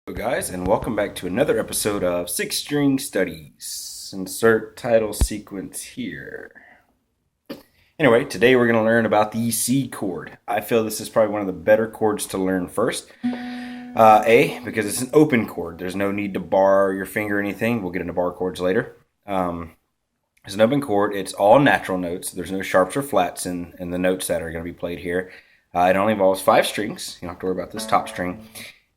Hello guys, and welcome back to another episode of Six String Studies. Insert title sequence here. Anyway, today we're going to learn about the C chord. I feel this is probably one of the better chords to learn first. Because it's an open chord. There's no need to bar your finger or anything. We'll get into bar chords later. It's an open chord. It's all natural notes. There's no sharps or flats in the notes that are going to be played here. It only involves 5 strings. You don't have to worry about this top string.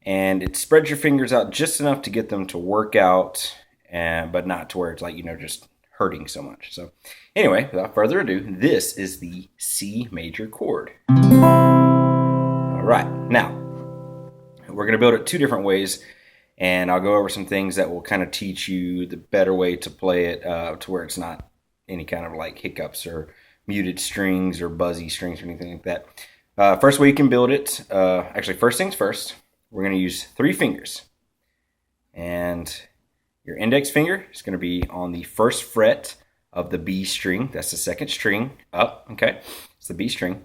And it spreads your fingers out just enough to get them to work out, but not to where it's like, just hurting so much. So anyway, without further ado, this is the C major chord. All right, now we're going to build it 2 different ways, and I'll go over some things that will kind of teach you the better way to play it to where it's not any kind of like hiccups or muted strings or buzzy strings or anything like that. First way you can build it, actually first things first, we're going to use 3 fingers. And your index finger is going to be on the 1st fret of the B string. That's the 2nd string up, okay? It's the B string.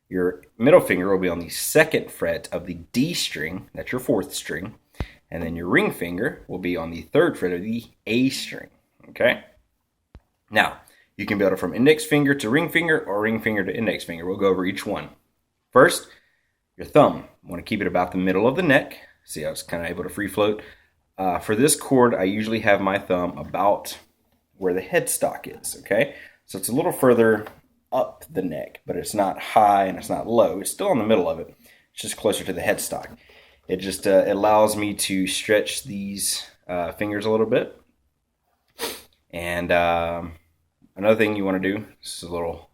Your middle finger will be on the 2nd fret of the D string. That's your 4th string. And then your ring finger will be on the 3rd fret of the A string, okay? Now, you can build it from index finger to ring finger or ring finger to index finger. We'll go over each one. First, your thumb. I want to keep it about the middle of the neck. See, I was kind of able to free float. For this chord, I usually have my thumb about where the headstock is, okay? So it's a little further up the neck, but it's not high and it's not low. It's still in the middle of it. It's just closer to the headstock. It just allows me to stretch these fingers a little bit. And another thing you want to do, this is a little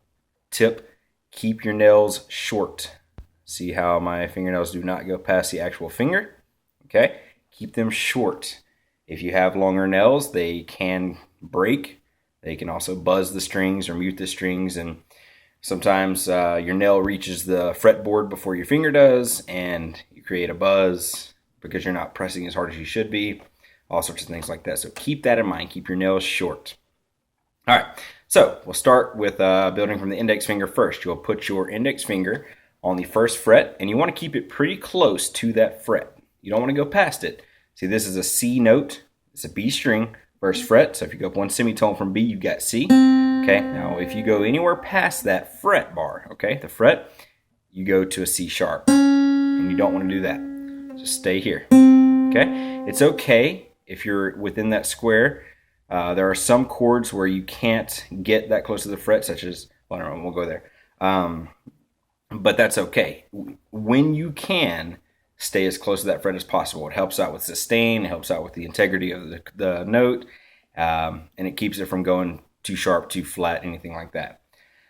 tip, keep your nails short. See how my fingernails do not go past the actual finger? Okay, keep them short. If you have longer nails, they can break. They can also buzz the strings or mute the strings, and sometimes your nail reaches the fretboard before your finger does, and you create a buzz because you're not pressing as hard as you should be. All sorts of things like that. So keep that in mind. Keep your nails short. All right, so we'll start with building from the index finger first. You'll put your index finger on the 1st fret, and you want to keep it pretty close to that fret. You don't want to go past it. See, this is a C note. It's a B string, 1st fret. So if you go up 1 semitone from B, you've got C. Okay, now if you go anywhere past that fret bar, okay, the fret, you go to a C sharp. And you don't want to do that. Just stay here. Okay, it's okay if you're within that square. There are some chords where you can't get that close to the fret, such as, well, I don't know, we'll go there. But that's okay. When you can, stay as close to that fret as possible. It helps out with sustain, it helps out with the integrity of the note, and it keeps it from going too sharp, too flat, anything like that.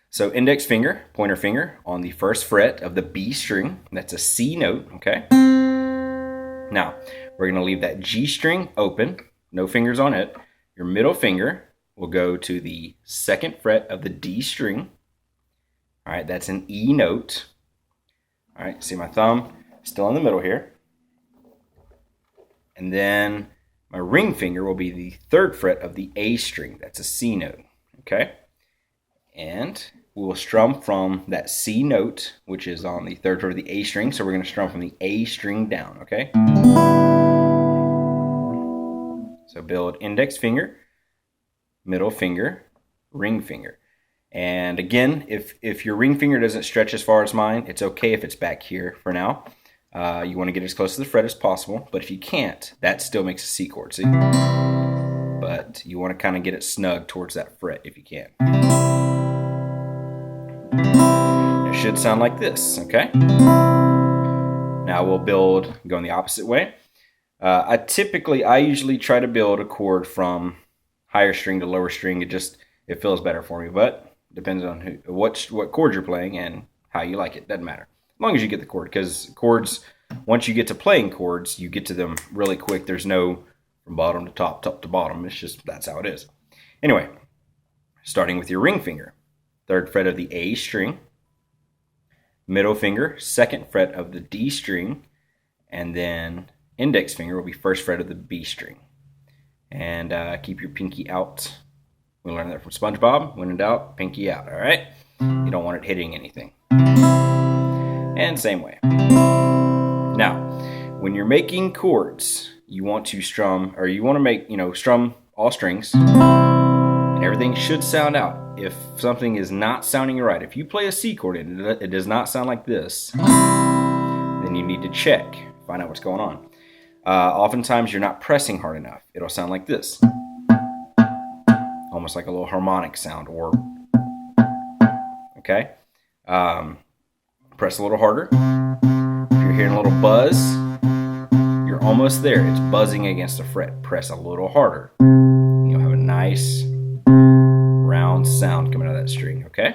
So index finger, pointer finger on the 1st fret of the B string. That's a C note, okay? Now, we're going to leave that G string open, no fingers on it. Your middle finger will go to the 2nd fret of the D string. All right, that's an E note. All right, see my thumb still in the middle here. And then my ring finger will be the 3rd fret of the A string. That's a C note, okay? And we will strum from that C note, which is on the 3rd fret of the A string. So we're going to strum from the A string down, okay? So build index finger, middle finger, ring finger. And again, if your ring finger doesn't stretch as far as mine, it's okay if it's back here for now. You want to get as close to the fret as possible, but if you can't, that still makes a C chord, see? But you want to kind of get it snug towards that fret if you can. It should sound like this, okay? Now we'll build, going the opposite way. I usually try to build a chord from higher string to lower string. It feels better for me, but depends on what chord you're playing and how you like it. Doesn't matter. As long as you get the chord, because chords, once you get to playing chords, you get to them really quick. There's no from bottom to top, top to bottom. It's just, that's how it is. Anyway, starting with your ring finger. 3rd fret of the A string. Middle finger, 2nd fret of the D string. And then index finger will be 1st fret of the B string. And keep your pinky out. We learned that from SpongeBob. When in doubt, pinky out, all right? You don't want it hitting anything. And same way. Now, when you're making chords, you want to strum, or you want to make, strum all strings, and everything should sound out. If something is not sounding right, if you play a C chord and it does not sound like this, then you need to check, find out what's going on. Oftentimes you're not pressing hard enough. It'll sound like this, almost like a little harmonic sound, or okay. Press a little harder. If you're hearing a little buzz, you're almost there. It's buzzing against the fret. Press a little harder. You'll have a nice round sound coming out of that string, okay?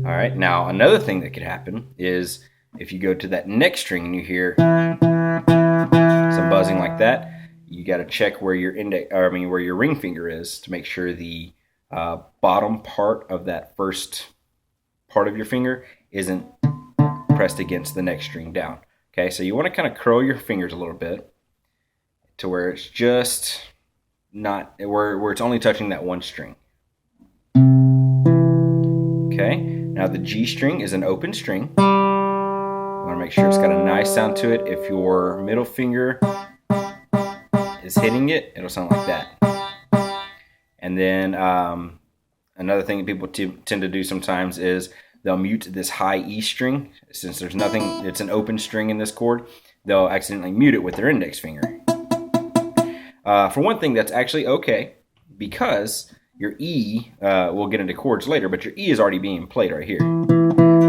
All right, now another thing that could happen is if you go to that next string and you hear some buzzing like that, you got to check where your where your ring finger is to make sure the bottom part of that first part of your finger isn't pressed against the next string down. Okay, so you want to kind of curl your fingers a little bit to where it's just not, where it's only touching that one string. Okay, now the G string is an open string. You want to make sure it's got a nice sound to it. If your middle finger is hitting it, it'll sound like that. And then another thing that people tend to do sometimes is they'll mute this high E string. Since there's nothing, it's an open string in this chord, they'll accidentally mute it with their index finger. For one thing, that's actually okay, because your E, we'll get into chords later, but your E is already being played right here.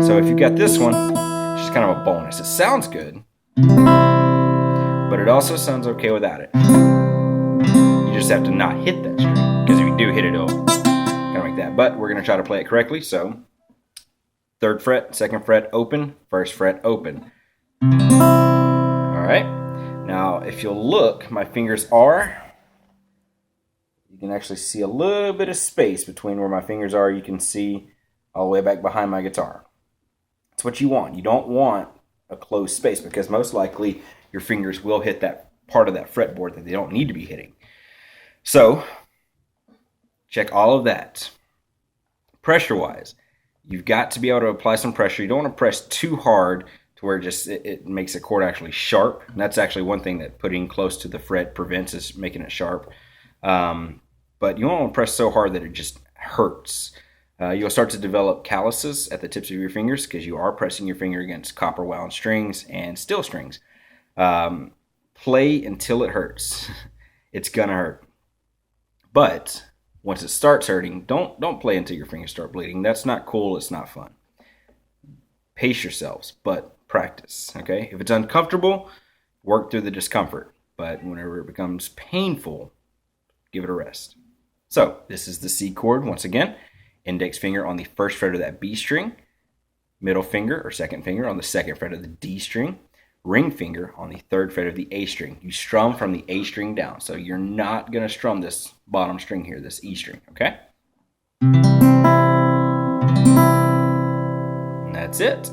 So if you got this one, it's just kind of a bonus. It sounds good, but it also sounds okay without it. You just have to not hit that string, because if you do hit it, it'll kind of like that. But we're going to try to play it correctly, so 3rd fret, 2nd fret, open, 1st fret, open. All right. Now, if you'll look, my fingers are, you can actually see a little bit of space between where my fingers are. You can see all the way back behind my guitar. That's what you want. You don't want a closed space, because most likely your fingers will hit that part of that fretboard that they don't need to be hitting. So, check all of that. Pressure-wise, you've got to be able to apply some pressure. You don't want to press too hard to where it makes the chord actually sharp. And that's actually one thing that putting close to the fret prevents, is making it sharp. But you don't want to press so hard that it just hurts. You'll start to develop calluses at the tips of your fingers, because you are pressing your finger against copper wound strings and steel strings. Play until it hurts. It's gonna hurt. But once it starts hurting, don't play until your fingers start bleeding. That's not cool. It's not fun. Pace yourselves, but practice, okay? If it's uncomfortable, work through the discomfort. But whenever it becomes painful, give it a rest. So this is the C chord once again. Index finger on the 1st fret of that B string. Middle finger or 2nd finger on the 2nd fret of the D string. Ring finger on the 3rd fret of the A string. You strum from the A string down. So you're not going to strum this bottom string here, this E string, okay? And that's it.